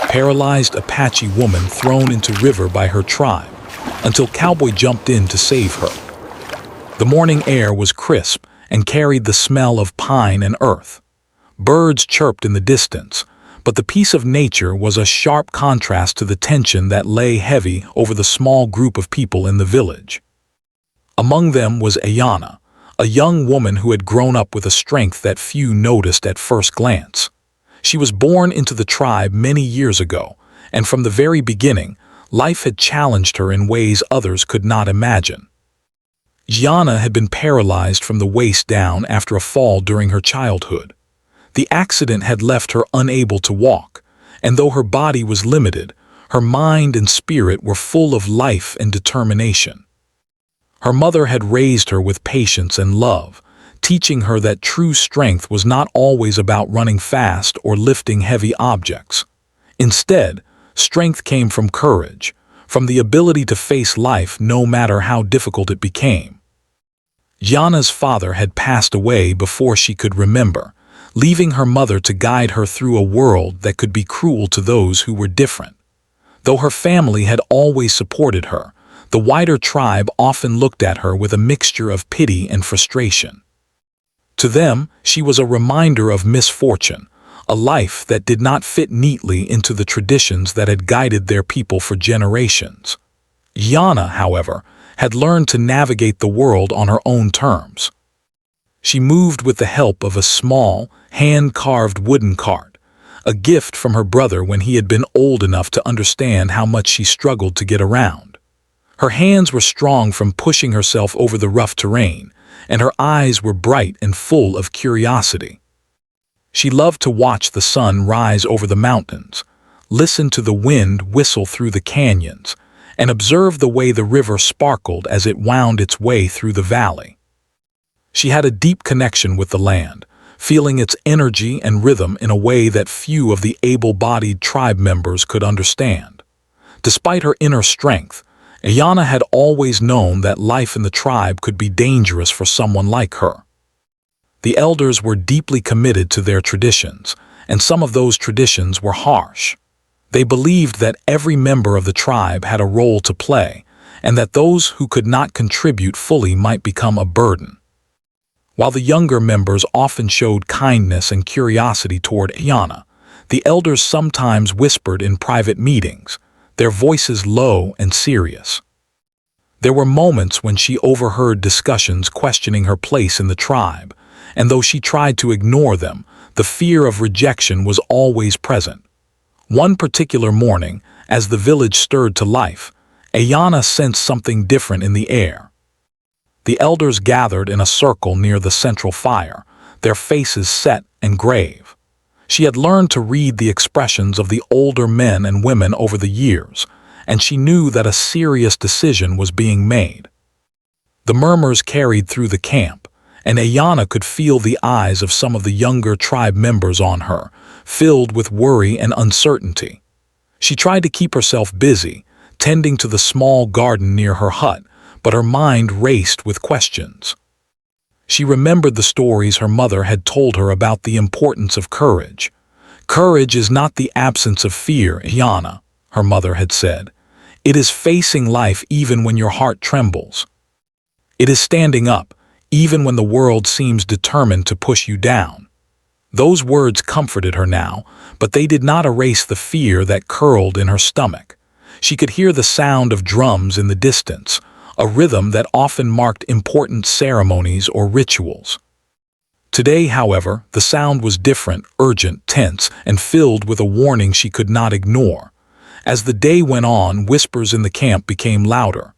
paralyzed Apache woman thrown into river by her tribe, until Cowboy jumped in to save her. The morning air was crisp and carried the smell of pine and earth. Birds chirped in the distance, but the peace of nature was a sharp contrast to the tension that lay heavy over the small group of people in the village. Among them was Ayana, a young woman who had grown up with a strength that few noticed at first glance. She was born into the tribe many years ago, and from the very beginning, life had challenged her in ways others could not imagine. Ayana had been paralyzed from the waist down after a fall during her childhood. The accident had left her unable to walk, and though her body was limited, her mind and spirit were full of life and determination. Her mother had raised her with patience and love, teaching her that true strength was not always about running fast or lifting heavy objects. Instead, strength came from courage, from the ability to face life no matter how difficult it became. Ayana's father had passed away before she could remember, leaving her mother to guide her through a world that could be cruel to those who were different. Though her family had always supported her, the wider tribe often looked at her with a mixture of pity and frustration. To them, she was a reminder of misfortune, a life that did not fit neatly into the traditions that had guided their people for generations. Ayana, however, had learned to navigate the world on her own terms. She moved with the help of a small, hand-carved wooden cart, a gift from her brother when he had been old enough to understand how much she struggled to get around. Her hands were strong from pushing herself over the rough terrain, and her eyes were bright and full of curiosity. She loved to watch the sun rise over the mountains, listen to the wind whistle through the canyons, and observe the way the river sparkled as it wound its way through the valley. She had a deep connection with the land, feeling its energy and rhythm in a way that few of the able-bodied tribe members could understand. Despite her inner strength, Ayana had always known that life in the tribe could be dangerous for someone like her. The elders were deeply committed to their traditions, and some of those traditions were harsh. They believed that every member of the tribe had a role to play, and that those who could not contribute fully might become a burden. While the younger members often showed kindness and curiosity toward Ayana, the elders sometimes whispered in private meetings, their voices low and serious. There were moments when she overheard discussions questioning her place in the tribe, and though she tried to ignore them, the fear of rejection was always present. One particular morning, as the village stirred to life, Ayana sensed something different in the air. The elders gathered in a circle near the central fire, their faces set and grave. She had learned to read the expressions of the older men and women over the years, and she knew that a serious decision was being made. The murmurs carried through the camp, and Ayana could feel the eyes of some of the younger tribe members on her, filled with worry and uncertainty. She tried to keep herself busy, tending to the small garden near her hut, but her mind raced with questions. She remembered the stories her mother had told her about the importance of courage. "Courage is not the absence of fear, Ayana," her mother had said. "It is facing life even when your heart trembles. It is standing up, even when the world seems determined to push you down." Those words comforted her now, but they did not erase the fear that curled in her stomach. She could hear the sound of drums in the distance, a rhythm that often marked important ceremonies or rituals. Today, however, the sound was different, urgent, tense, and filled with a warning she could not ignore. As the day went on, whispers in the camp became louder.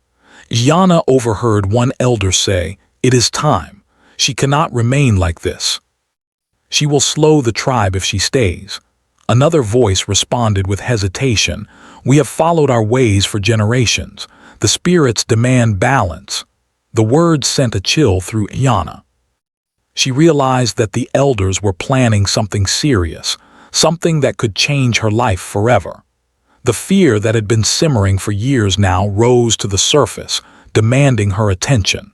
Ayana overheard one elder say, "It is time. She cannot remain like this. She will slow the tribe if she stays." Another voice responded with hesitation, "We have followed our ways for generations. The spirits demand balance." The words sent a chill through Ayana. She realized that the elders were planning something serious, something that could change her life forever. The fear that had been simmering for years now rose to the surface, demanding her attention.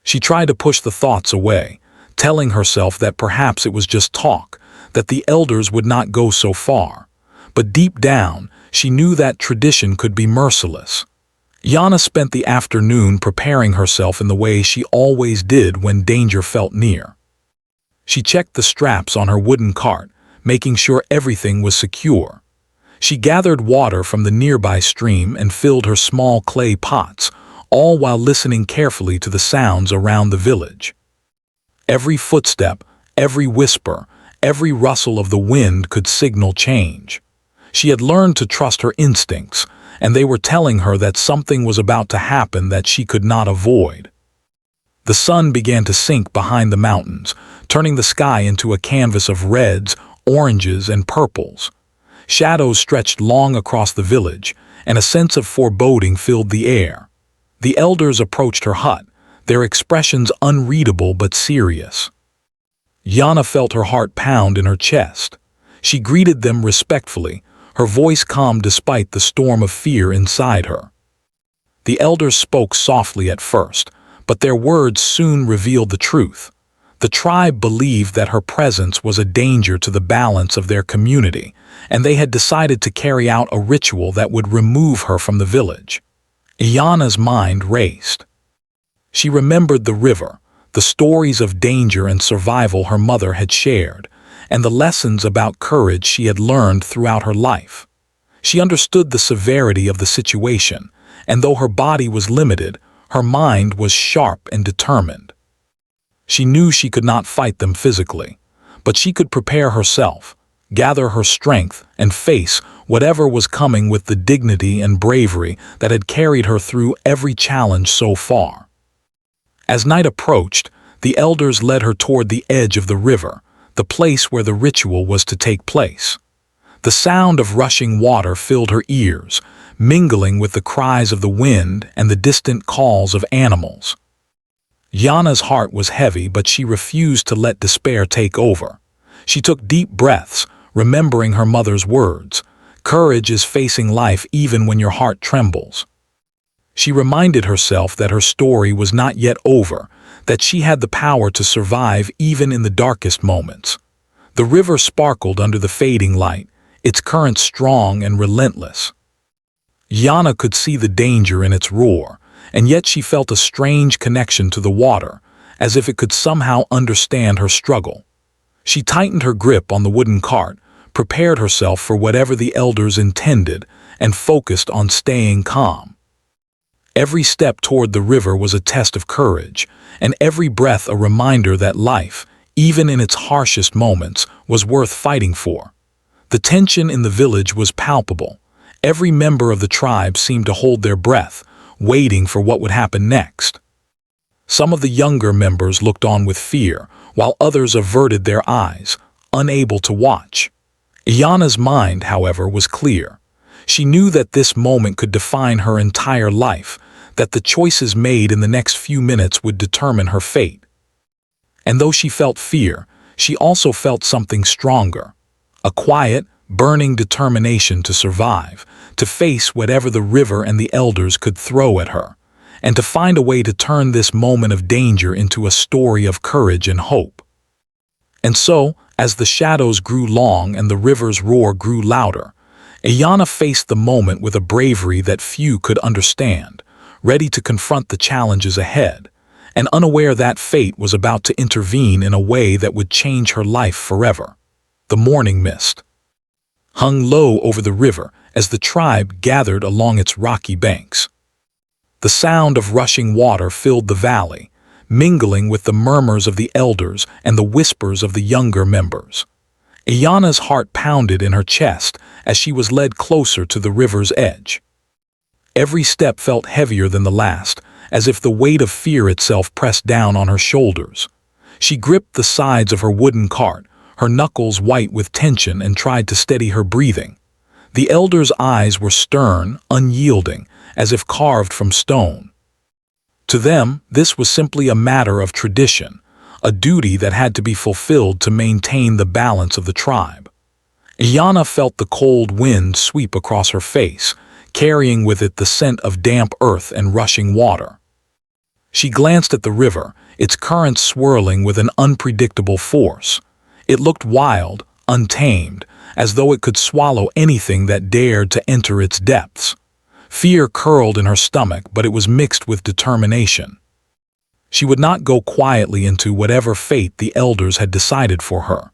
She tried to push the thoughts away, telling herself that perhaps it was just talk, that the elders would not go so far. but deep down, she knew that tradition could be merciless. Yana spent the afternoon preparing herself in the way she always did when danger felt near. She checked the straps on her wooden cart, making sure everything was secure. She gathered water from the nearby stream and filled her small clay pots, all while listening carefully to the sounds around the village. Every footstep, every whisper, every rustle of the wind could signal change. She had learned to trust her instincts, and they were telling her that something was about to happen that she could not avoid. The sun began to sink behind the mountains, turning the sky into a canvas of reds, oranges, and purples. Shadows stretched long across the village, and a sense of foreboding filled the air. The elders approached her hut, their expressions unreadable but serious. Yana felt her heart pound in her chest. She greeted them respectfully, her voice calm despite the storm of fear inside her. The elders spoke softly at first, but their words soon revealed the truth. The tribe believed that her presence was a danger to the balance of their community, and they had decided to carry out a ritual that would remove her from the village. Iyana's mind raced. She remembered the river, the stories of danger and survival her mother had shared, and the lessons about courage she had learned throughout her life. She understood the severity of the situation, and though her body was limited, her mind was sharp and determined. She knew she could not fight them physically, but she could prepare herself, gather her strength, and face whatever was coming with the dignity and bravery that had carried her through every challenge so far. As night approached, the elders led her toward the edge of the river, the place where the ritual was to take place. The sound of rushing water filled her ears, mingling with the cries of the wind and the distant calls of animals. Yana's heart was heavy, but she refused to let despair take over. She took deep breaths, remembering her mother's words, "Courage is facing life even when your heart trembles." She reminded herself that her story was not yet over, that she had the power to survive even in the darkest moments. The river sparkled under the fading light, its current strong and relentless. Yana could see the danger in its roar, and yet she felt a strange connection to the water, as if it could somehow understand her struggle. She tightened her grip on the wooden cart, prepared herself for whatever the elders intended, and focused on staying calm. Every step toward the river was a test of courage, and every breath a reminder that life, even in its harshest moments, was worth fighting for. The tension in the village was palpable. Every member of the tribe seemed to hold their breath, waiting for what would happen next. Some of the younger members looked on with fear, while others averted their eyes, unable to watch. Iyana's mind, however, was clear. She knew that this moment could define her entire life, that the choices made in the next few minutes would determine her fate. And though she felt fear, she also felt something stronger, a quiet, burning determination to survive, to face whatever the river and the elders could throw at her, and to find a way to turn this moment of danger into a story of courage and hope. And so, as the shadows grew long and the river's roar grew louder, Iyana faced the moment with a bravery that few could understand, ready to confront the challenges ahead, and unaware that fate was about to intervene in a way that would change her life forever. The morning mist hung low over the river as the tribe gathered along its rocky banks. The sound of rushing water filled the valley, mingling with the murmurs of the elders and the whispers of the younger members. Iyana's heart pounded in her chest as she was led closer to the river's edge. Every step felt heavier than the last, as if the weight of fear itself pressed down on her shoulders. She gripped the sides of her wooden cart, her knuckles white with tension, and tried to steady her breathing. The elders' eyes were stern, unyielding, as if carved from stone. To them, this was simply a matter of tradition, a duty that had to be fulfilled to maintain the balance of the tribe. Iyana felt the cold wind sweep across her face, carrying with it the scent of damp earth and rushing water. She glanced at the river, its currents swirling with an unpredictable force. It looked wild, untamed, as though it could swallow anything that dared to enter its depths. Fear curled in her stomach, but it was mixed with determination. She would not go quietly into whatever fate the elders had decided for her.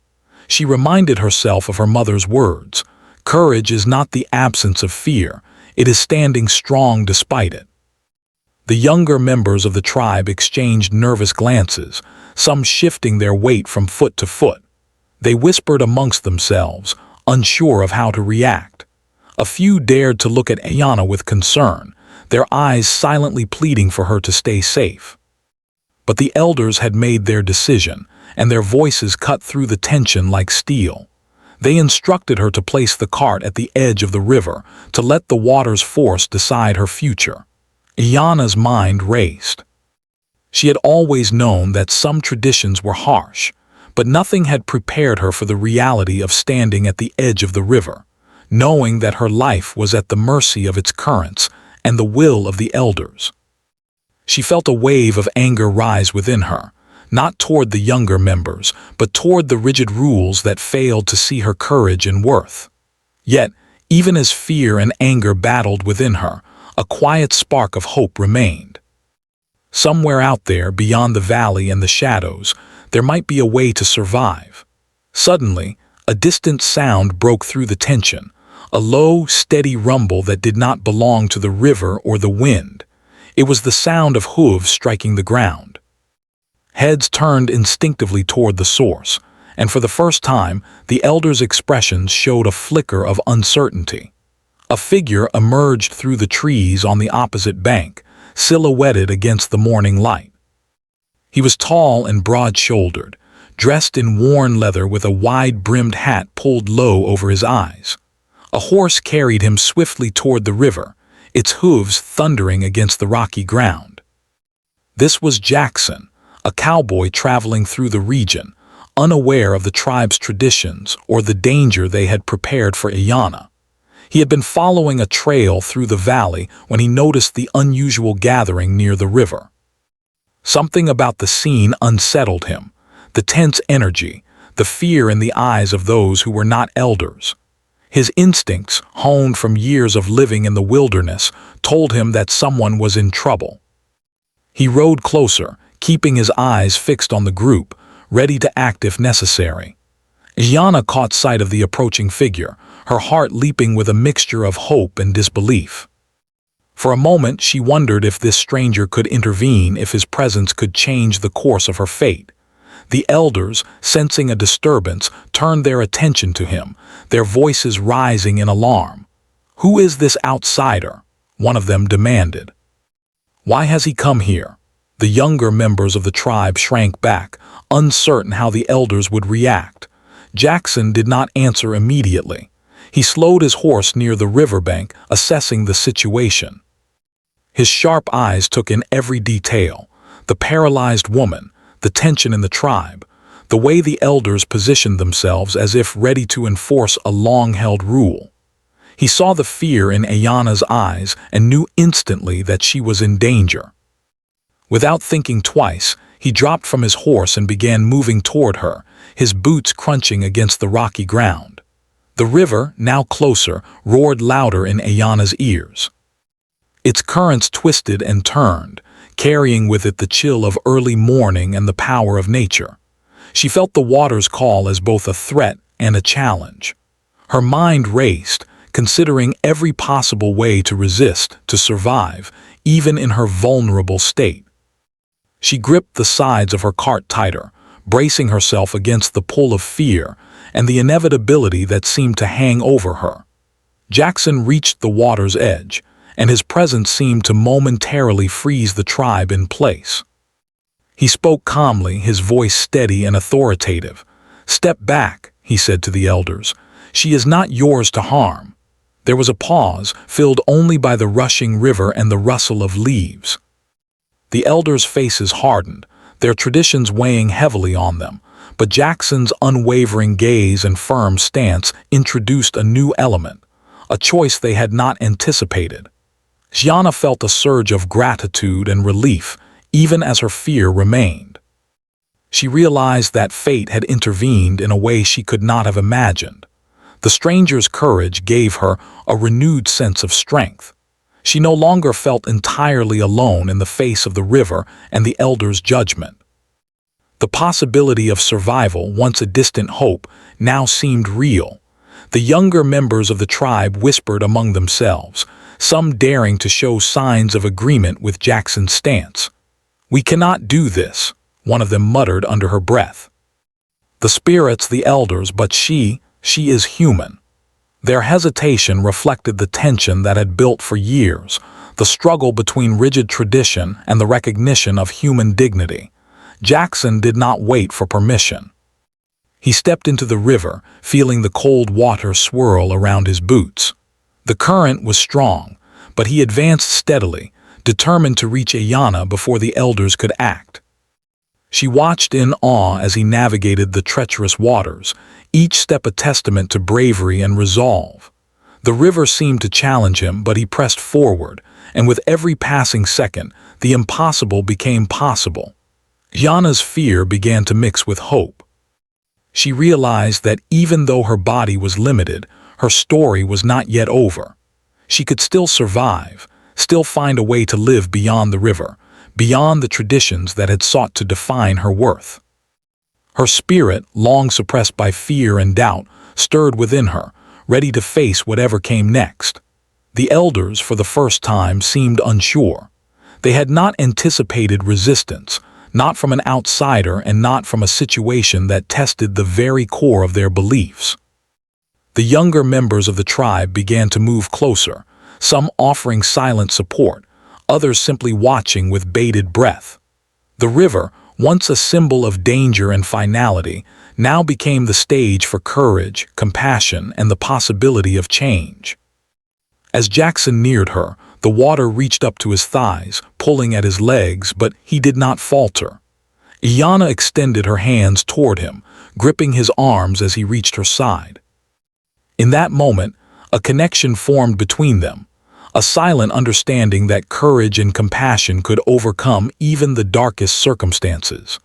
She reminded herself of her mother's words: "Courage is not the absence of fear, it is standing strong despite it." The younger members of the tribe exchanged nervous glances, some shifting their weight from foot to foot. They whispered amongst themselves, unsure of how to react. A few dared to look at Ayana with concern, their eyes silently pleading for her to stay safe. But the elders had made their decision, and their voices cut through the tension like steel. They instructed her to place the cart at the edge of the river, to let the water's force decide her future. Ayana's mind raced. She had always known that some traditions were harsh, but nothing had prepared her for the reality of standing at the edge of the river, knowing that her life was at the mercy of its currents and the will of the elders. She felt a wave of anger rise within her, not toward the younger members, but toward the rigid rules that failed to see her courage and worth. Yet, even as fear and anger battled within her, a quiet spark of hope remained. Somewhere out there, beyond the valley and the shadows, there might be a way to survive. Suddenly, a distant sound broke through the tension, a low, steady rumble that did not belong to the river or the wind. It was the sound of hooves striking the ground. Heads turned instinctively toward the source, and for the first time, the elders' expressions showed a flicker of uncertainty. A figure emerged through the trees on the opposite bank, silhouetted against the morning light. He was tall and broad-shouldered, dressed in worn leather with a wide-brimmed hat pulled low over his eyes. A horse carried him swiftly toward the river, its hooves thundering against the rocky ground. This was Jackson, a cowboy traveling through the region, unaware of the tribe's traditions or the danger they had prepared for Ayana. He had been following a trail through the valley when he noticed the unusual gathering near the river. Something about the scene unsettled him, the tense energy, the fear in the eyes of those who were not elders. His instincts, honed from years of living in the wilderness, told him that someone was in trouble. He rode closer, keeping his eyes fixed on the group, ready to act if necessary. Ayana caught sight of the approaching figure, her heart leaping with a mixture of hope and disbelief. For a moment she wondered if this stranger could intervene, if his presence could change the course of her fate. The elders, sensing a disturbance, turned their attention to him, their voices rising in alarm. "Who is this outsider?" one of them demanded. "Why has he come here?" The younger members of the tribe shrank back, uncertain how the elders would react. Jackson did not answer immediately. He slowed his horse near the riverbank, assessing the situation. His sharp eyes took in every detail: the paralyzed woman, the tension in the tribe, the way the elders positioned themselves as if ready to enforce a long-held rule. He saw the fear in Ayana's eyes and knew instantly that she was in danger. Without thinking twice, he dropped from his horse and began moving toward her, his boots crunching against the rocky ground. The river, now closer, roared louder in Ayana's ears. Its currents twisted and turned, carrying with it the chill of early morning and the power of nature. She felt the water's call as both a threat and a challenge. Her mind raced, considering every possible way to resist, to survive, even in her vulnerable state. She gripped the sides of her cart tighter, bracing herself against the pull of fear and the inevitability that seemed to hang over her. Jackson reached the water's edge, and his presence seemed to momentarily freeze the tribe in place. He spoke calmly, his voice steady and authoritative. "Step back," he said to the elders. "She is not yours to harm." There was a pause, filled only by the rushing river and the rustle of leaves. The elders' faces hardened, their traditions weighing heavily on them, but Jackson's unwavering gaze and firm stance introduced a new element, a choice they had not anticipated. Ayana felt a surge of gratitude and relief, even as her fear remained. She realized that fate had intervened in a way she could not have imagined. The stranger's courage gave her a renewed sense of strength. She no longer felt entirely alone in the face of the river and the elder's judgment. The possibility of survival, once a distant hope, now seemed real. The younger members of the tribe whispered among themselves, some daring to show signs of agreement with Jackson's stance. "We cannot do this," one of them muttered under her breath. "The spirits, the elders, but she is human." Their hesitation reflected the tension that had built for years, the struggle between rigid tradition and the recognition of human dignity. Jackson did not wait for permission. He stepped into the river, feeling the cold water swirl around his boots. The current was strong, but he advanced steadily, determined to reach Ayana before the elders could act. She watched in awe as he navigated the treacherous waters, each step a testament to bravery and resolve. The river seemed to challenge him, but he pressed forward, and with every passing second, the impossible became possible. Ayana's fear began to mix with hope. She realized that even though her body was limited, her story was not yet over. She could still survive, still find a way to live beyond the river, beyond the traditions that had sought to define her worth. Her spirit, long suppressed by fear and doubt, stirred within her, ready to face whatever came next. The elders, for the first time, seemed unsure. They had not anticipated resistance, not from an outsider and not from a situation that tested the very core of their beliefs. The younger members of the tribe began to move closer, some offering silent support, others simply watching with bated breath. The river, once a symbol of danger and finality, now became the stage for courage, compassion, and the possibility of change. As Jackson neared her, the water reached up to his thighs, pulling at his legs, but he did not falter. Ayana extended her hands toward him, gripping his arms as he reached her side. In that moment, a connection formed between them, a silent understanding that courage and compassion could overcome even the darkest circumstances.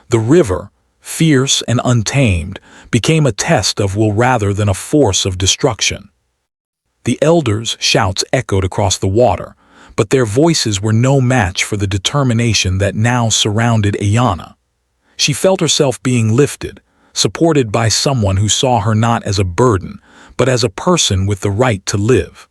The river, fierce and untamed, became a test of will rather than a force of destruction. The elders' shouts echoed across the water, but their voices were no match for the determination that now surrounded Ayana. She felt herself being lifted, supported by someone who saw her not as a burden, but as a person with the right to live.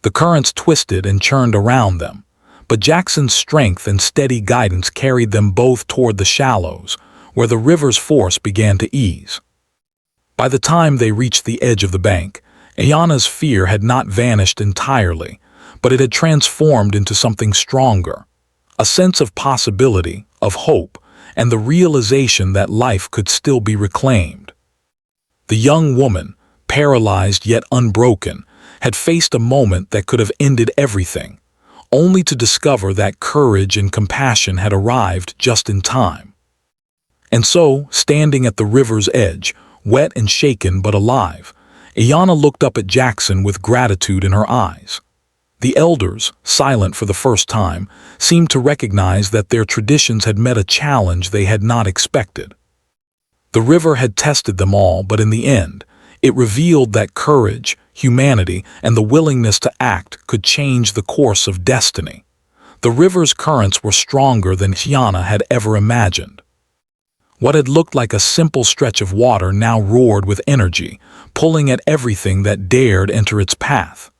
The currents twisted and churned around them, but Jackson's strength and steady guidance carried them both toward the shallows, where the river's force began to ease. By the time they reached the edge of the bank, Ayana's fear had not vanished entirely, but it had transformed into something stronger, a sense of possibility, of hope, and the realization that life could still be reclaimed. The young woman, paralyzed yet unbroken, had faced a moment that could have ended everything, only to discover that courage and compassion had arrived just in time. And so, standing at the river's edge, wet and shaken but alive, Ayana looked up at Jackson with gratitude in her eyes. The elders, silent for the first time, seemed to recognize that their traditions had met a challenge they had not expected. The river had tested them all, but in the end, it revealed that courage, humanity, and the willingness to act could change the course of destiny. The river's currents were stronger than Ayana had ever imagined. What had looked like a simple stretch of water now roared with energy, pulling at everything that dared enter its path.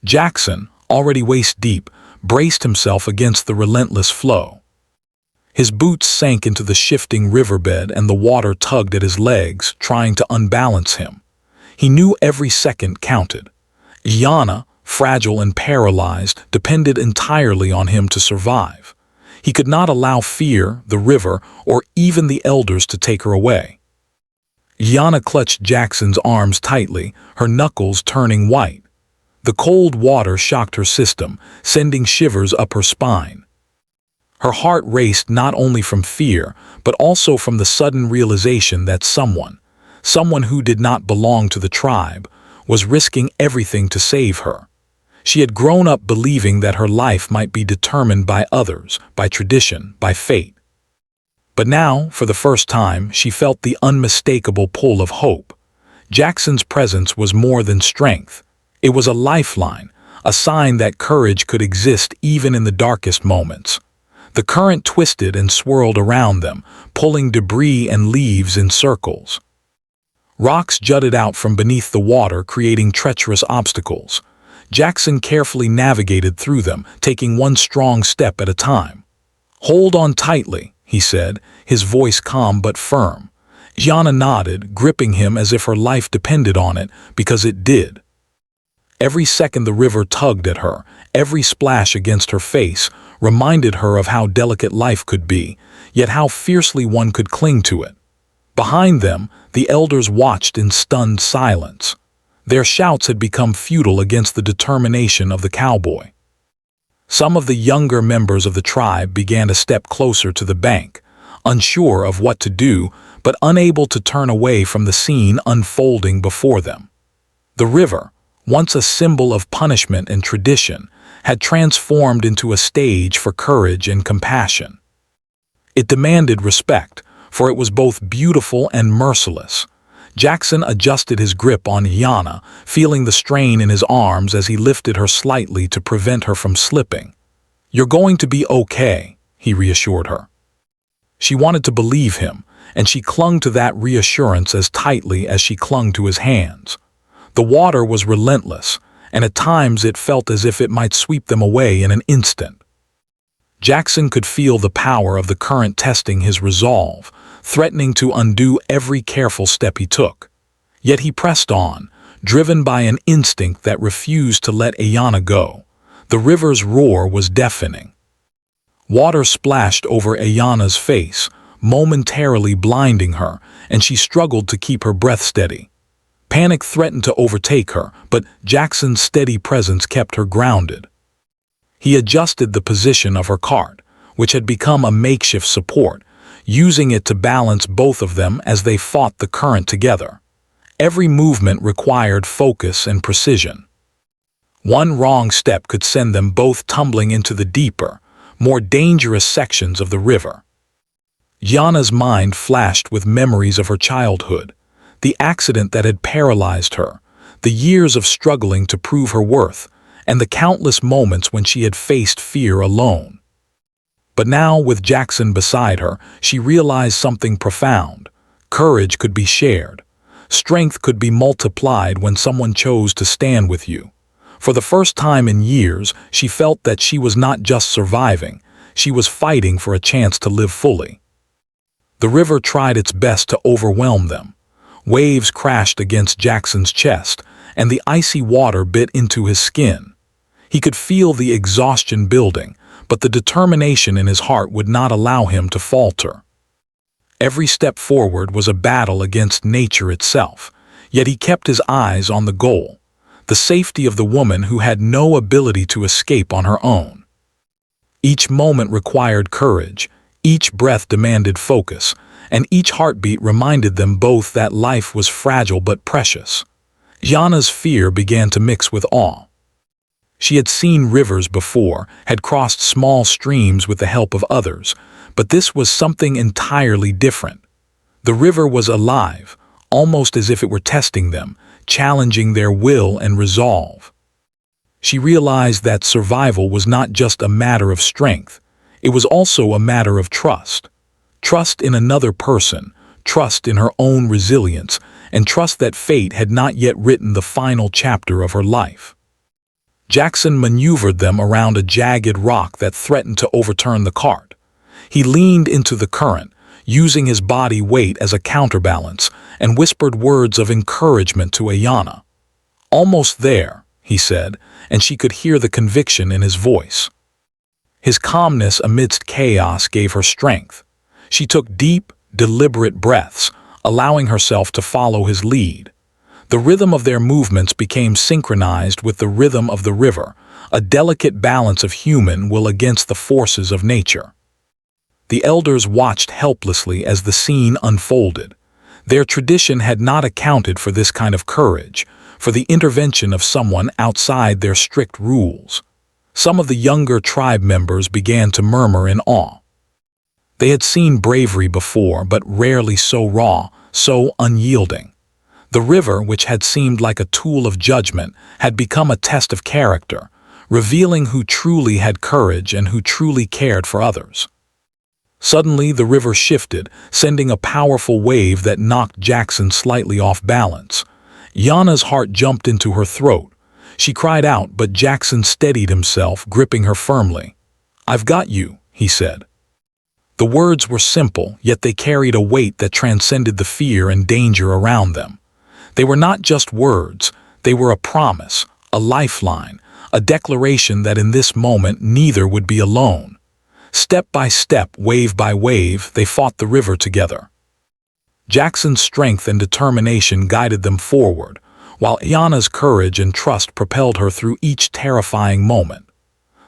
Jackson, already waist-deep, braced himself against the relentless flow. His boots sank into the shifting riverbed and the water tugged at his legs, trying to unbalance him. He knew every second counted. Ayana, fragile and paralyzed, depended entirely on him to survive. He could not allow fear, the river, or even the elders to take her away. Ayana clutched Jackson's arms tightly, her knuckles turning white. The cold water shocked her system, sending shivers up her spine. Her heart raced not only from fear, but also from the sudden realization that someone who did not belong to the tribe, was risking everything to save her. She had grown up believing that her life might be determined by others, by tradition, by fate. But now, for the first time, she felt the unmistakable pull of hope. Jackson's presence was more than strength. It was a lifeline, a sign that courage could exist even in the darkest moments. The current twisted and swirled around them, pulling debris and leaves in circles. Rocks jutted out from beneath the water, creating treacherous obstacles. Jackson carefully navigated through them, taking one strong step at a time. "Hold on tightly," he said, his voice calm but firm. Yana nodded, gripping him as if her life depended on it, because it did. Every second the river tugged at her, every splash against her face, reminded her of how delicate life could be, yet how fiercely one could cling to it. Behind them, the elders watched in stunned silence. Their shouts had become futile against the determination of the cowboy. Some of the younger members of the tribe began to step closer to the bank, unsure of what to do, but unable to turn away from the scene unfolding before them. The river, once a symbol of punishment and tradition, had transformed into a stage for courage and compassion. It demanded respect, for it was both beautiful and merciless. Jackson adjusted his grip on Yana, feeling the strain in his arms as he lifted her slightly to prevent her from slipping. "You're going to be okay," he reassured her. She wanted to believe him, and she clung to that reassurance as tightly as she clung to his hands. The water was relentless, and at times it felt as if it might sweep them away in an instant. Jackson could feel the power of the current testing his resolve, threatening to undo every careful step he took. Yet he pressed on, driven by an instinct that refused to let Ayana go. The river's roar was deafening. Water splashed over Ayana's face, momentarily blinding her, and she struggled to keep her breath steady. Panic threatened to overtake her, but Jackson's steady presence kept her grounded. He adjusted the position of her cart, which had become a makeshift support, using it to balance both of them as they fought the current together. Every movement required focus and precision. One wrong step could send them both tumbling into the deeper, more dangerous sections of the river. Yana's mind flashed with memories of her childhood, the accident that had paralyzed her, the years of struggling to prove her worth, and the countless moments when she had faced fear alone. But now, with Jackson beside her, she realized something profound. Courage could be shared. Strength could be multiplied when someone chose to stand with you. For the first time in years, she felt that she was not just surviving, she was fighting for a chance to live fully. The river tried its best to overwhelm them. Waves crashed against Jackson's chest, and the icy water bit into his skin. He could feel the exhaustion building, but the determination in his heart would not allow him to falter. Every step forward was a battle against nature itself, yet he kept his eyes on the goal, the safety of the woman who had no ability to escape on her own. Each moment required courage, each breath demanded focus, and each heartbeat reminded them both that life was fragile but precious. Yana's fear began to mix with awe. She had seen rivers before, had crossed small streams with the help of others, but this was something entirely different. The river was alive, almost as if it were testing them, challenging their will and resolve. She realized that survival was not just a matter of strength, it was also a matter of trust. Trust in another person, trust in her own resilience, and trust that fate had not yet written the final chapter of her life. Jackson maneuvered them around a jagged rock that threatened to overturn the cart. He leaned into the current, using his body weight as a counterbalance, and whispered words of encouragement to Ayana. "Almost there," he said, and she could hear the conviction in his voice. His calmness amidst chaos gave her strength. She took deep, deliberate breaths, allowing herself to follow his lead. The rhythm of their movements became synchronized with the rhythm of the river, a delicate balance of human will against the forces of nature. The elders watched helplessly as the scene unfolded. Their tradition had not accounted for this kind of courage, for the intervention of someone outside their strict rules. Some of the younger tribe members began to murmur in awe. They had seen bravery before, but rarely so raw, so unyielding. The river, which had seemed like a tool of judgment, had become a test of character, revealing who truly had courage and who truly cared for others. Suddenly, the river shifted, sending a powerful wave that knocked Jackson slightly off balance. Yana's heart jumped into her throat. She cried out, but Jackson steadied himself, gripping her firmly. "I've got you," he said. The words were simple, yet they carried a weight that transcended the fear and danger around them. They were not just words, they were a promise, a lifeline, a declaration that in this moment neither would be alone. Step by step, wave by wave, they fought the river together. Jackson's strength and determination guided them forward, while Yana's courage and trust propelled her through each terrifying moment.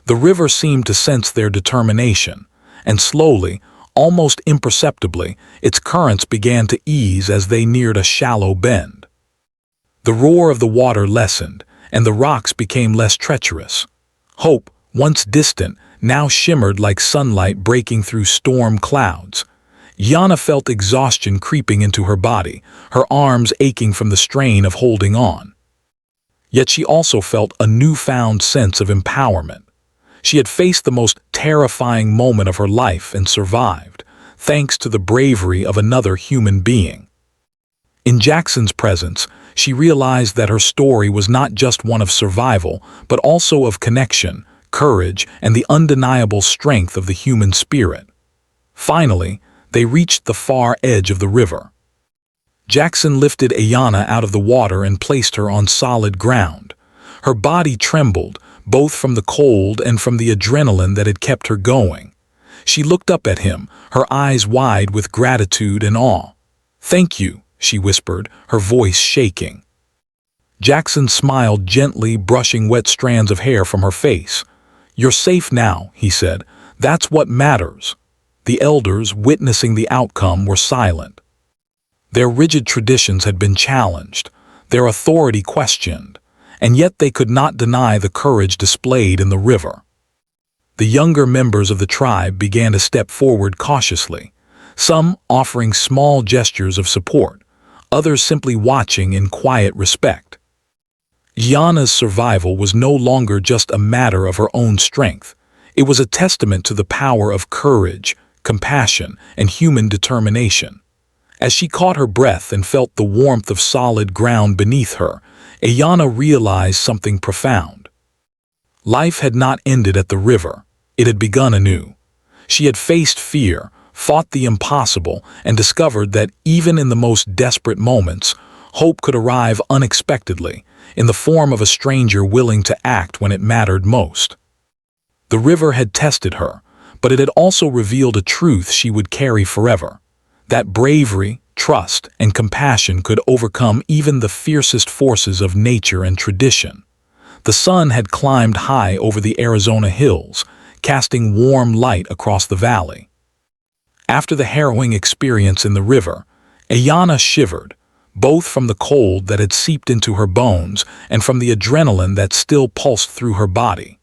The river seemed to sense their determination, and slowly, almost imperceptibly, its currents began to ease as they neared a shallow bend. The roar of the water lessened, and the rocks became less treacherous. Hope, once distant, now shimmered like sunlight breaking through storm clouds. Yana felt exhaustion creeping into her body, her arms aching from the strain of holding on. Yet she also felt a newfound sense of empowerment. She had faced the most terrifying moment of her life and survived, thanks to the bravery of another human being. In Jackson's presence, she realized that her story was not just one of survival, but also of connection, courage, and the undeniable strength of the human spirit. Finally, they reached the far edge of the river. Jackson lifted Ayana out of the water and placed her on solid ground. Her body trembled, both from the cold and from the adrenaline that had kept her going. She looked up at him, her eyes wide with gratitude and awe. "Thank you," she whispered, her voice shaking. Jackson smiled gently, brushing wet strands of hair from her face. "You're safe now," he said. "That's what matters." The elders, witnessing the outcome, were silent. Their rigid traditions had been challenged, their authority questioned, and yet they could not deny the courage displayed in the river. The younger members of the tribe began to step forward cautiously, some offering small gestures of support, others simply watching in quiet respect. Yana's survival was no longer just a matter of her own strength. It was a testament to the power of courage, compassion, and human determination. As she caught her breath and felt the warmth of solid ground beneath her, Ayana realized something profound. Life had not ended at the river, it had begun anew. She had faced fear, fought the impossible, and discovered that even in the most desperate moments, hope could arrive unexpectedly, in the form of a stranger willing to act when it mattered most. The river had tested her, but it had also revealed a truth she would carry forever, that bravery, trust, and compassion could overcome even the fiercest forces of nature and tradition. The sun had climbed high over the Arizona hills, casting warm light across the valley. After the harrowing experience in the river, Ayana shivered, both from the cold that had seeped into her bones and from the adrenaline that still pulsed through her body.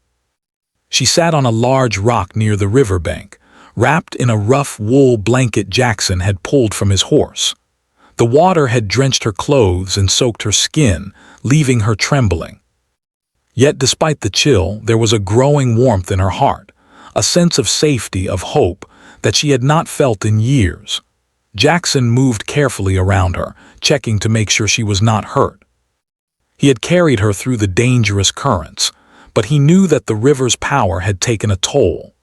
She sat on a large rock near the riverbank, wrapped in a rough wool blanket Jackson had pulled from his horse. The water had drenched her clothes and soaked her skin, leaving her trembling. Yet despite the chill, there was a growing warmth in her heart, a sense of safety, of hope, that she had not felt in years. Jackson moved carefully around her, checking to make sure she was not hurt. He had carried her through the dangerous currents, but he knew that the river's power had taken a toll.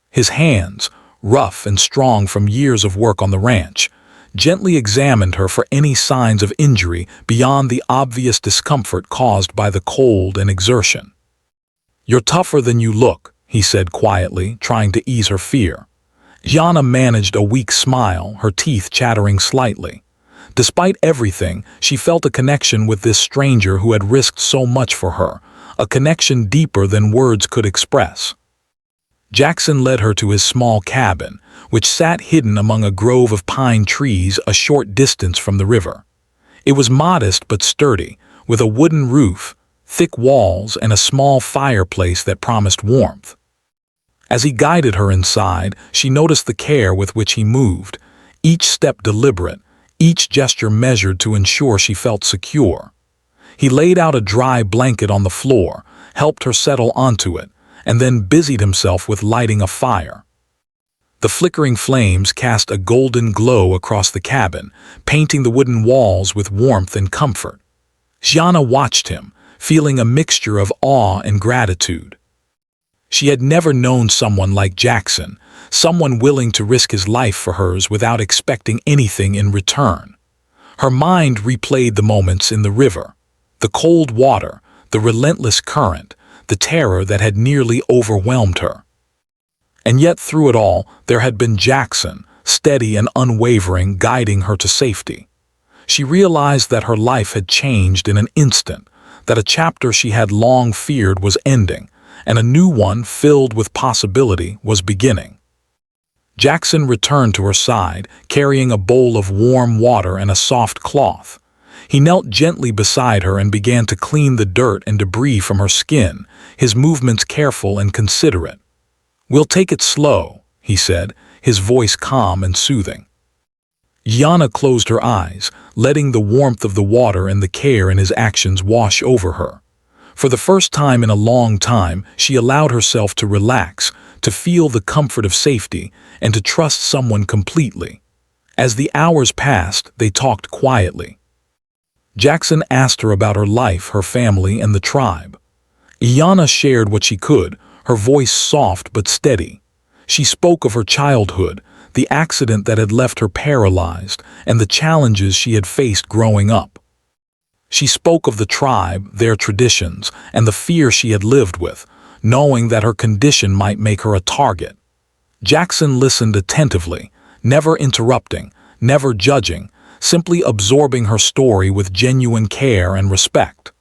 His hands, rough and strong from years of work on the ranch, gently examined her for any signs of injury beyond the obvious discomfort caused by the cold and exertion. "You're tougher than you look," he said quietly, trying to ease her fear. Yana managed a weak smile, her teeth chattering slightly. Despite everything, she felt a connection with this stranger who had risked so much for her, a connection deeper than words could express. Jackson led her to his small cabin, which sat hidden among a grove of pine trees a short distance from the river. It was modest but sturdy, with a wooden roof, thick walls, and a small fireplace that promised warmth. As he guided her inside, she noticed the care with which he moved, each step deliberate, each gesture measured to ensure she felt secure. He laid out a dry blanket on the floor, helped her settle onto it, and then busied himself with lighting a fire. The flickering flames cast a golden glow across the cabin, painting the wooden walls with warmth and comfort. Gianna watched him, feeling a mixture of awe and gratitude. She had never known someone like Jackson, someone willing to risk his life for hers without expecting anything in return. Her mind replayed the moments in the river, the cold water, the relentless current, the terror that had nearly overwhelmed her. And yet through it all, there had been Jackson, steady and unwavering, guiding her to safety. She realized that her life had changed in an instant, that a chapter she had long feared was ending, and a new one filled with possibility was beginning. Jackson returned to her side, carrying a bowl of warm water and a soft cloth. He knelt gently beside her and began to clean the dirt and debris from her skin, his movements careful and considerate. "We'll take it slow," he said, his voice calm and soothing. Gianna closed her eyes, letting the warmth of the water and the care in his actions wash over her. For the first time in a long time, she allowed herself to relax, to feel the comfort of safety, and to trust someone completely. As the hours passed, they talked quietly. Jackson asked her about her life, her family, and the tribe. Gianna shared what she could, her voice soft but steady. She spoke of her childhood, the accident that had left her paralyzed, and the challenges she had faced growing up. She spoke of the tribe, their traditions, and the fear she had lived with, knowing that her condition might make her a target. Jackson listened attentively, never interrupting, never judging, simply absorbing her story with genuine care and respect.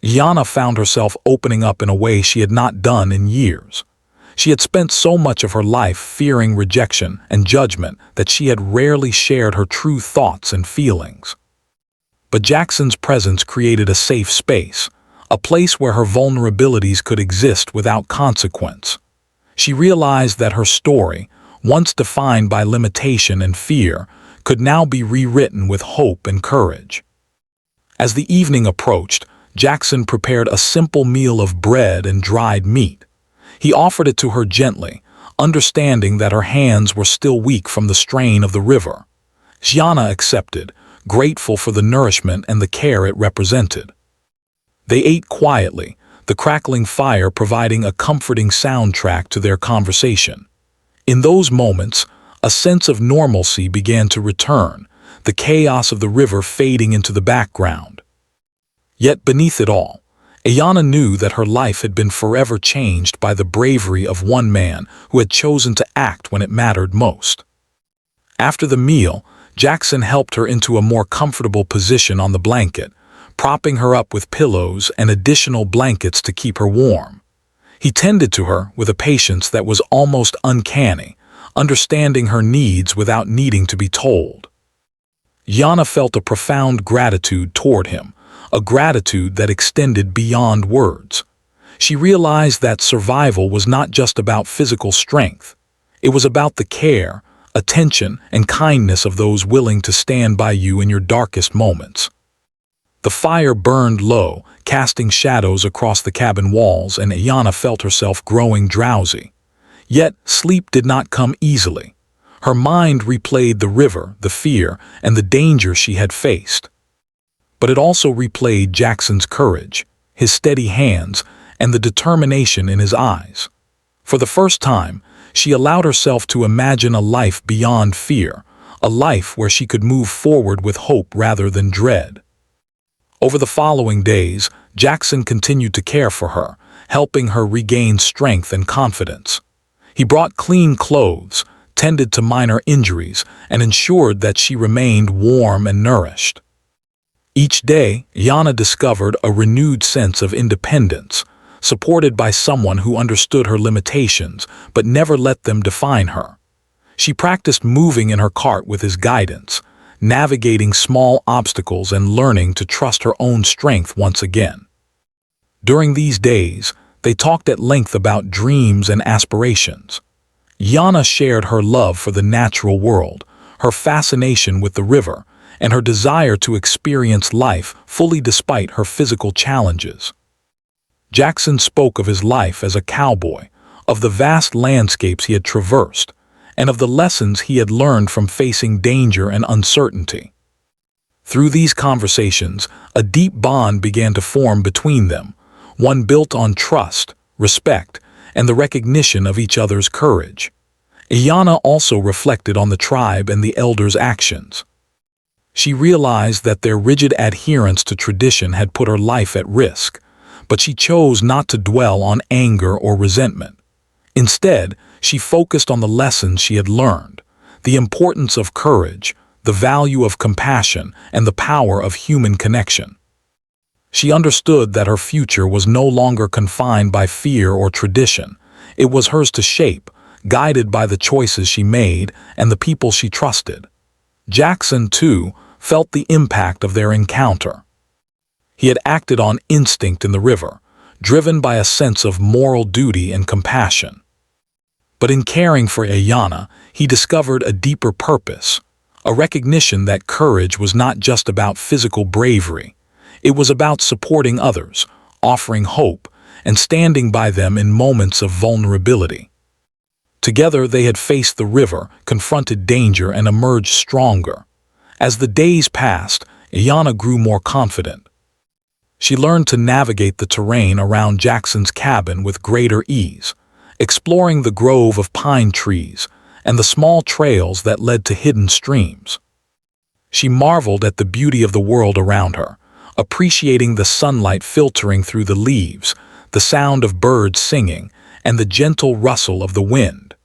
Gianna found herself opening up in a way she had not done in years. She had spent so much of her life fearing rejection and judgment that she had rarely shared her true thoughts and feelings. But Jackson's presence created a safe space, a place where her vulnerabilities could exist without consequence. She realized that her story, once defined by limitation and fear, could now be rewritten with hope and courage. As the evening approached, Jackson prepared a simple meal of bread and dried meat. He offered it to her gently, understanding that her hands were still weak from the strain of the river. Gianna accepted, grateful for the nourishment and the care it represented. They ate quietly, the crackling fire providing a comforting soundtrack to their conversation. In those moments, a sense of normalcy began to return, the chaos of the river fading into the background. Yet beneath it all, Gianna knew that her life had been forever changed by the bravery of one man who had chosen to act when it mattered most. After the meal, Jackson helped her into a more comfortable position on the blanket, propping her up with pillows and additional blankets to keep her warm. He tended to her with a patience that was almost uncanny, understanding her needs without needing to be told. Gianna felt a profound gratitude toward him, a gratitude that extended beyond words. She realized that survival was not just about physical strength. It was about the care, attention, and kindness of those willing to stand by you in your darkest moments. The fire burned low, casting shadows across the cabin walls, and Gianna felt herself growing drowsy. Yet sleep did not come easily. Her mind replayed the river, the fear, and the danger she had faced. But it also replayed Jackson's courage, his steady hands, and the determination in his eyes. For the first time, she allowed herself to imagine a life beyond fear, a life where she could move forward with hope rather than dread. Over the following days, Jackson continued to care for her, helping her regain strength and confidence. He brought clean clothes, tended to minor injuries, and ensured that she remained warm and nourished. Each day, Gianna discovered a renewed sense of independence, supported by someone who understood her limitations but never let them define her. She practiced moving in her cart with his guidance, navigating small obstacles and learning to trust her own strength once again. During these days, They talked at length about dreams and aspirations. Yana shared her love for the natural world, her fascination with the river, and her desire to experience life fully despite her physical challenges. Jackson spoke of his life as a cowboy, of the vast landscapes he had traversed, and of the lessons he had learned from facing danger and uncertainty. Through these conversations, a deep bond began to form between them, one built on trust, respect, and the recognition of each other's courage. Yana also reflected on the tribe and the elders' actions. She realized that their rigid adherence to tradition had put her life at risk, but she chose not to dwell on anger or resentment. Instead, she focused on the lessons she had learned, the importance of courage, the value of compassion, and the power of human connection. She understood that her future was no longer confined by fear or tradition. It was hers to shape, guided by the choices she made and the people she trusted. Jackson, too, felt the impact of their encounter. He had acted on instinct in the river, driven by a sense of moral duty and compassion. But in caring for Ayana, he discovered a deeper purpose, a recognition that courage was not just about physical bravery. It was about supporting others, offering hope, and standing by them in moments of vulnerability. Together they had faced the river, confronted danger, and emerged stronger. As the days passed, Ayana grew more confident. She learned to navigate the terrain around Jackson's cabin with greater ease, exploring the grove of pine trees and the small trails that led to hidden streams. She marveled at the beauty of the world around her, appreciating the sunlight filtering through the leaves, the sound of birds singing, and the gentle rustle of the wind.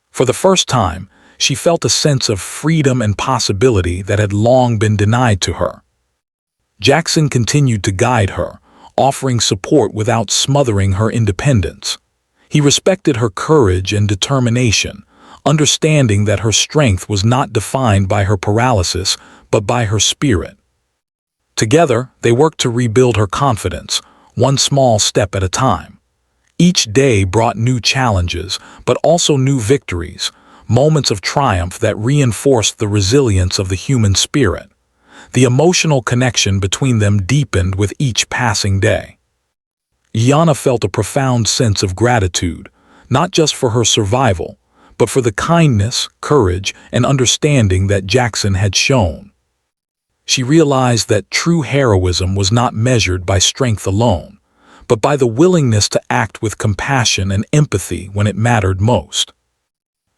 For the first time, she felt a sense of freedom and possibility that had long been denied to her. Jackson continued to guide her, offering support without smothering her independence. He respected her courage and determination, understanding that her strength was not defined by her paralysis, but by her spirit. Together, they worked to rebuild her confidence, one small step at a time. Each day brought new challenges, but also new victories, moments of triumph that reinforced the resilience of the human spirit. The emotional connection between them deepened with each passing day. Yana felt a profound sense of gratitude, not just for her survival, but for the kindness, courage, and understanding that Jackson had shown. She realized that true heroism was not measured by strength alone, but by the willingness to act with compassion and empathy when it mattered most.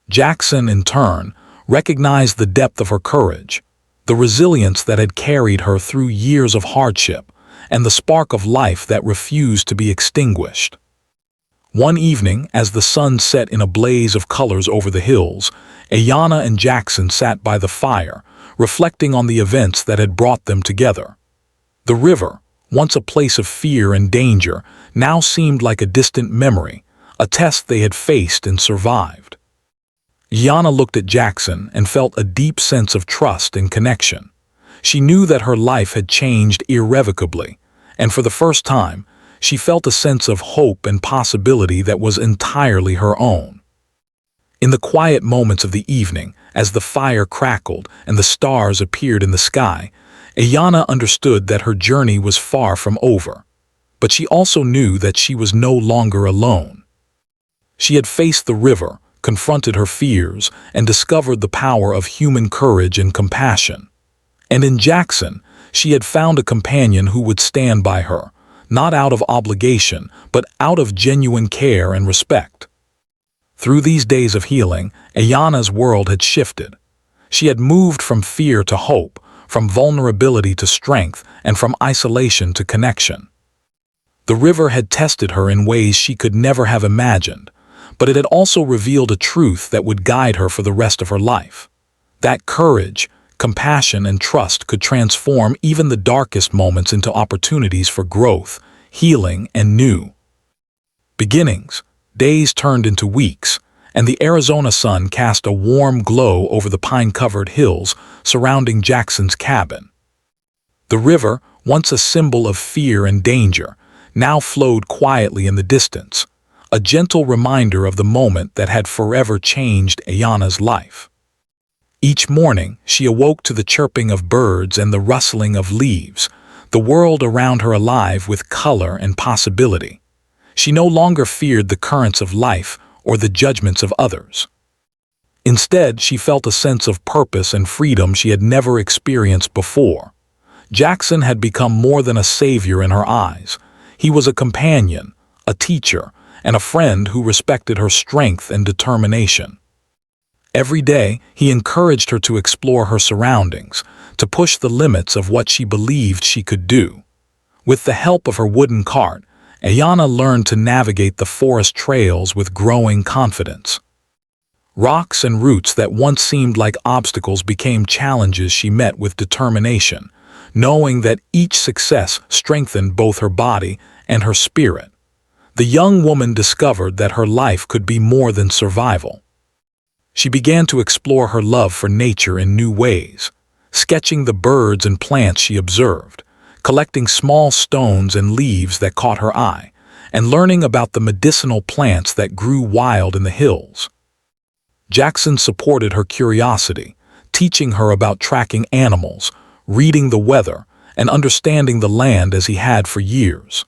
Jackson, in turn, recognized the depth of her courage, the resilience that had carried her through years of hardship, and the spark of life that refused to be extinguished. One evening, as the sun set in a blaze of colors over the hills, Ayana and Jackson sat by the fire, reflecting on the events that had brought them together. The river, once a place of fear and danger, now seemed like a distant memory, a test they had faced and survived. Yana looked at Jackson and felt a deep sense of trust and connection. She knew that her life had changed irrevocably, and for the first time, she felt a sense of hope and possibility that was entirely her own. In the quiet moments of the evening, as the fire crackled and the stars appeared in the sky, Ayana understood that her journey was far from over. But she also knew that she was no longer alone. She had faced the river, confronted her fears, and discovered the power of human courage and compassion. And in Jackson, she had found a companion who would stand by her, not out of obligation, but out of genuine care and respect. Through these days of healing, Ayana's world had shifted. She had moved from fear to hope, from vulnerability to strength, and from isolation to connection. The river had tested her in ways she could never have imagined, but it had also revealed a truth that would guide her for the rest of her life. That courage, compassion, and trust could transform even the darkest moments into opportunities for growth, healing, and new beginnings. Days turned into weeks, and the Arizona sun cast a warm glow over the pine-covered hills surrounding Jackson's cabin. The river, once a symbol of fear and danger, now flowed quietly in the distance, a gentle reminder of the moment that had forever changed Ayana's life. Each morning, she awoke to the chirping of birds and the rustling of leaves, the world around her alive with color and possibility. She no longer feared the currents of life or the judgments of others. Instead, she felt a sense of purpose and freedom she had never experienced before. Jackson had become more than a savior in her eyes. He was a companion, a teacher, and a friend who respected her strength and determination. Every day, he encouraged her to explore her surroundings, to push the limits of what she believed she could do. With the help of her wooden cart, Ayana learned to navigate the forest trails with growing confidence. Rocks and roots that once seemed like obstacles became challenges she met with determination, knowing that each success strengthened both her body and her spirit. The young woman discovered that her life could be more than survival. She began to explore her love for nature in new ways, sketching the birds and plants she observed, collecting small stones and leaves that caught her eye, and learning about the medicinal plants that grew wild in the hills. Jackson supported her curiosity, teaching her about tracking animals, reading the weather, and understanding the land as he had for years.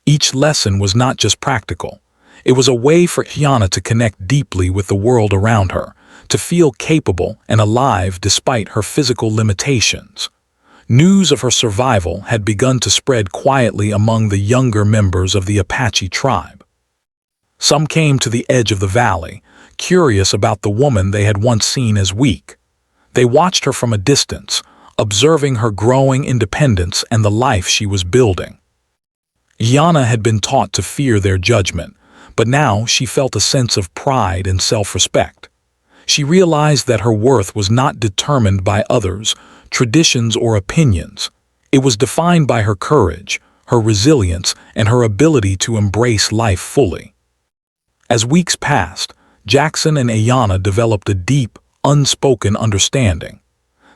Each lesson was not just practical. It was a way for Ayana to connect deeply with the world around her, to feel capable and alive despite her physical limitations. News of her survival had begun to spread quietly among the younger members of the Apache tribe. Some came to the edge of the valley, curious about the woman they had once seen as weak. They watched her from a distance, observing her growing independence and the life she was building. Ayana had been taught to fear their judgment, but now she felt a sense of pride and self-respect. She realized that her worth was not determined by others, traditions, or opinions. It was defined by her courage, her resilience, and her ability to embrace life fully. As weeks passed, Jackson and Ayana developed a deep, unspoken understanding.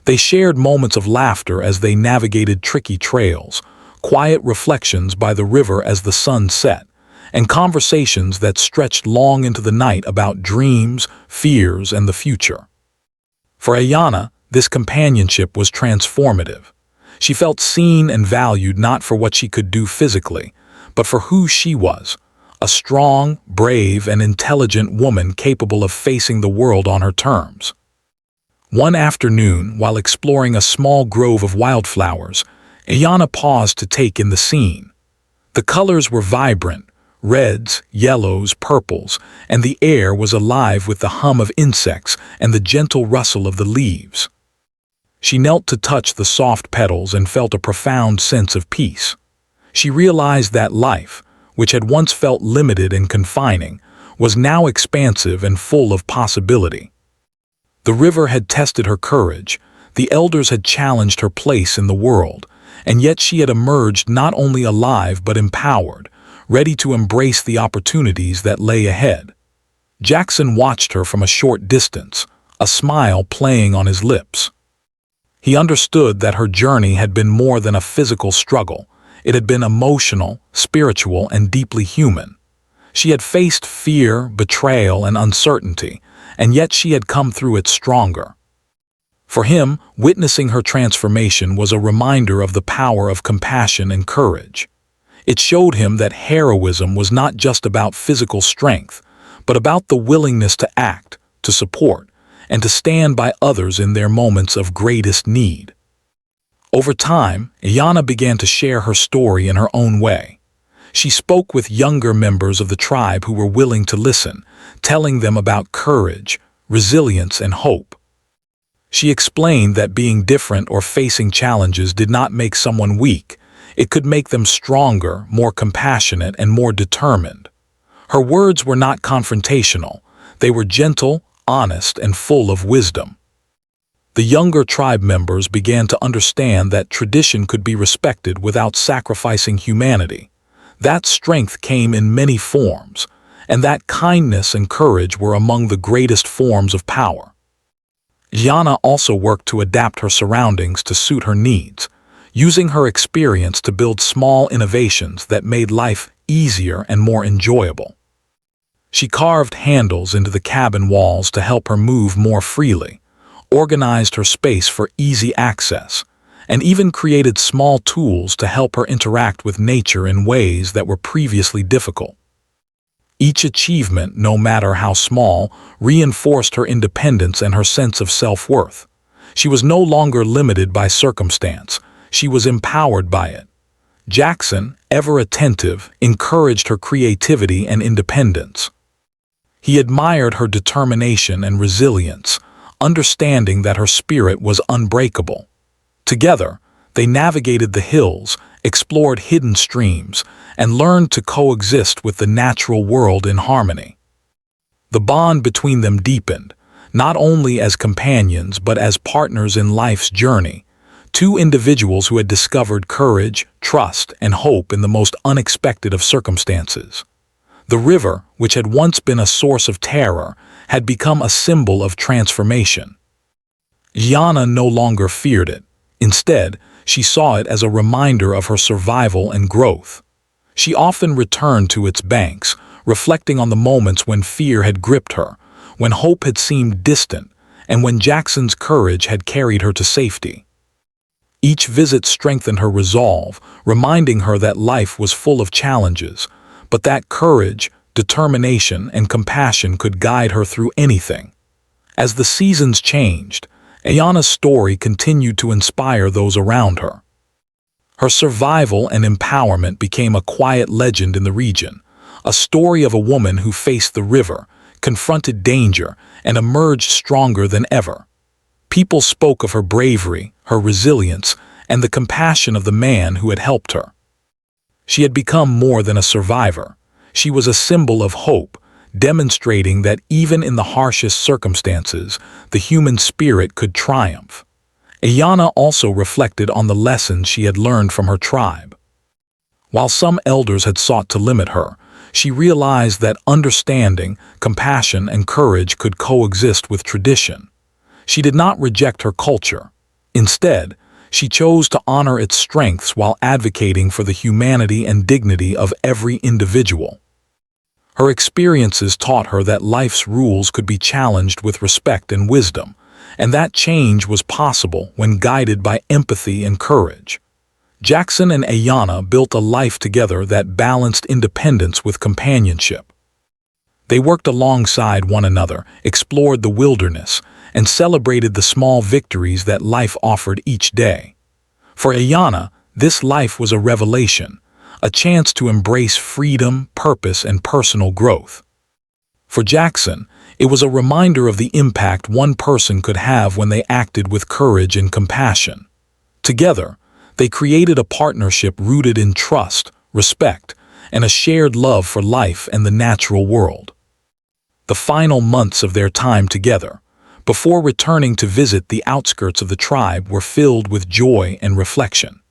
They shared moments of laughter as they navigated tricky trails, quiet reflections by the river as the sun set, and conversations that stretched long into the night about dreams, fears, and the future. For Ayana, this companionship was transformative. She felt seen and valued not for what she could do physically, but for who she was, a strong, brave, and intelligent woman capable of facing the world on her terms. One afternoon, while exploring a small grove of wildflowers, Ayana paused to take in the scene. The colors were vibrant, reds, yellows, purples, and the air was alive with the hum of insects and the gentle rustle of the leaves. She knelt to touch the soft petals and felt a profound sense of peace. She realized that life, which had once felt limited and confining, was now expansive and full of possibility. The river had tested her courage, the elders had challenged her place in the world, and yet she had emerged not only alive but empowered, ready to embrace the opportunities that lay ahead. Jackson watched her from a short distance, a smile playing on his lips. He understood that her journey had been more than a physical struggle. It had been emotional, spiritual, and deeply human. She had faced fear, betrayal, and uncertainty, and yet she had come through it stronger. For him, witnessing her transformation was a reminder of the power of compassion and courage. It showed him that heroism was not just about physical strength, but about the willingness to act, to support, and to stand by others in their moments of greatest need. Over time, Ayana began to share her story in her own way. She spoke with younger members of the tribe who were willing to listen, telling them about courage, resilience, and hope. She explained that being different or facing challenges did not make someone weak. It could make them stronger, more compassionate, and more determined. Her words were not confrontational. They were gentle, honest, and full of wisdom. The younger tribe members began to understand that tradition could be respected without sacrificing humanity. That strength came in many forms, and that kindness and courage were among the greatest forms of power. Ayana also worked to adapt her surroundings to suit her needs. using her experience to build small innovations that made life easier and more enjoyable. She carved handles into the cabin walls to help her move more freely, organized her space for easy access, and even created small tools to help her interact with nature in ways that were previously difficult. Each achievement, no matter how small, reinforced her independence and her sense of self-worth. She was no longer limited by circumstance, she was empowered by it. Jackson, ever attentive, encouraged her creativity and independence. He admired her determination and resilience, understanding that her spirit was unbreakable. Together, they navigated the hills, explored hidden streams, and learned to coexist with the natural world in harmony. The bond between them deepened, not only as companions but as partners in life's journey, two individuals who had discovered courage, trust, and hope in the most unexpected of circumstances. The river, which had once been a source of terror, had become a symbol of transformation. Yana no longer feared it. Instead, she saw it as a reminder of her survival and growth. She often returned to its banks, reflecting on the moments when fear had gripped her, when hope had seemed distant, and when Jackson's courage had carried her to safety. Each visit strengthened her resolve, reminding her that life was full of challenges, but that courage, determination, and compassion could guide her through anything. As the seasons changed, Ayana's story continued to inspire those around her. Her survival and empowerment became a quiet legend in the region, a story of a woman who faced the river, confronted danger, and emerged stronger than ever. People spoke of her bravery, her resilience, and the compassion of the man who had helped her. She had become more than a survivor. She was a symbol of hope, demonstrating that even in the harshest circumstances, the human spirit could triumph. Ayana also reflected on the lessons she had learned from her tribe. While some elders had sought to limit her, she realized that understanding, compassion, and courage could coexist with tradition. She did not reject her culture. Instead, she chose to honor its strengths while advocating for the humanity and dignity of every individual. Her experiences taught her that life's rules could be challenged with respect and wisdom, and that change was possible when guided by empathy and courage. Jackson and Ayana built a life together that balanced independence with companionship. They worked alongside one another, explored the wilderness, and celebrated the small victories that life offered each day. For Ayana, this life was a revelation, a chance to embrace freedom, purpose, and personal growth. For Jackson, it was a reminder of the impact one person could have when they acted with courage and compassion. Together, they created a partnership rooted in trust, respect, and a shared love for life and the natural world. The final months of their time together, before returning to visit the outskirts of the tribe, were filled with joy and reflection.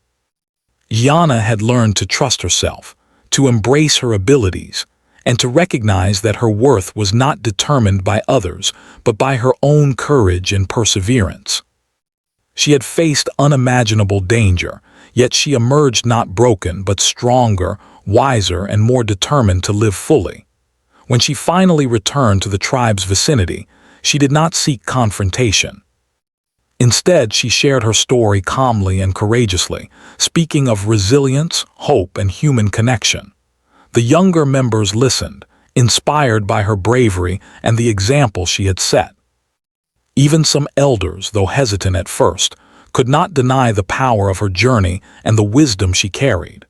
Yana had learned to trust herself, to embrace her abilities, and to recognize that her worth was not determined by others, but by her own courage and perseverance. She had faced unimaginable danger, yet she emerged not broken but stronger, wiser, and more determined to live fully. When she finally returned to the tribe's vicinity, she did not seek confrontation. Instead, she shared her story calmly and courageously, speaking of resilience, hope, and human connection. The younger members listened, inspired by her bravery and the example she had set. Even some elders, though hesitant at first, could not deny the power of her journey and the wisdom she carried.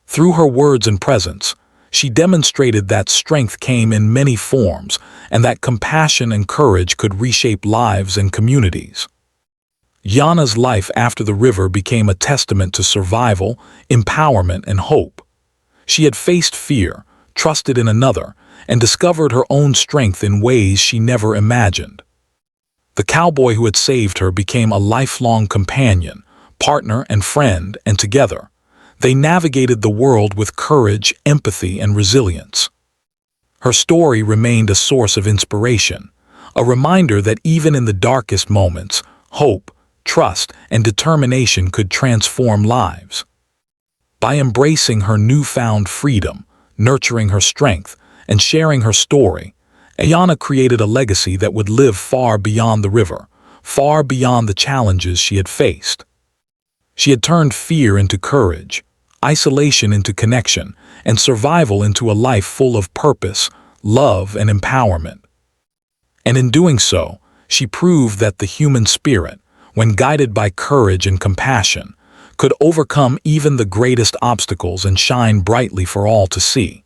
Through her words and presence, she demonstrated that strength came in many forms and that compassion and courage could reshape lives and communities. Yana's life after the river became a testament to survival, empowerment, and hope. She had faced fear, trusted in another, and discovered her own strength in ways she never imagined. The cowboy who had saved her became a lifelong companion, partner, and friend, and together, they navigated the world with courage, empathy, and resilience. Her story remained a source of inspiration, a reminder that even in the darkest moments, hope, trust, and determination could transform lives. By embracing her newfound freedom, nurturing her strength, and sharing her story, Ayana created a legacy that would live far beyond the river, far beyond the challenges she had faced. She had turned fear into courage, isolation into connection, and survival into a life full of purpose, love, and empowerment. And in doing so, she proved that the human spirit, when guided by courage and compassion, could overcome even the greatest obstacles and shine brightly for all to see.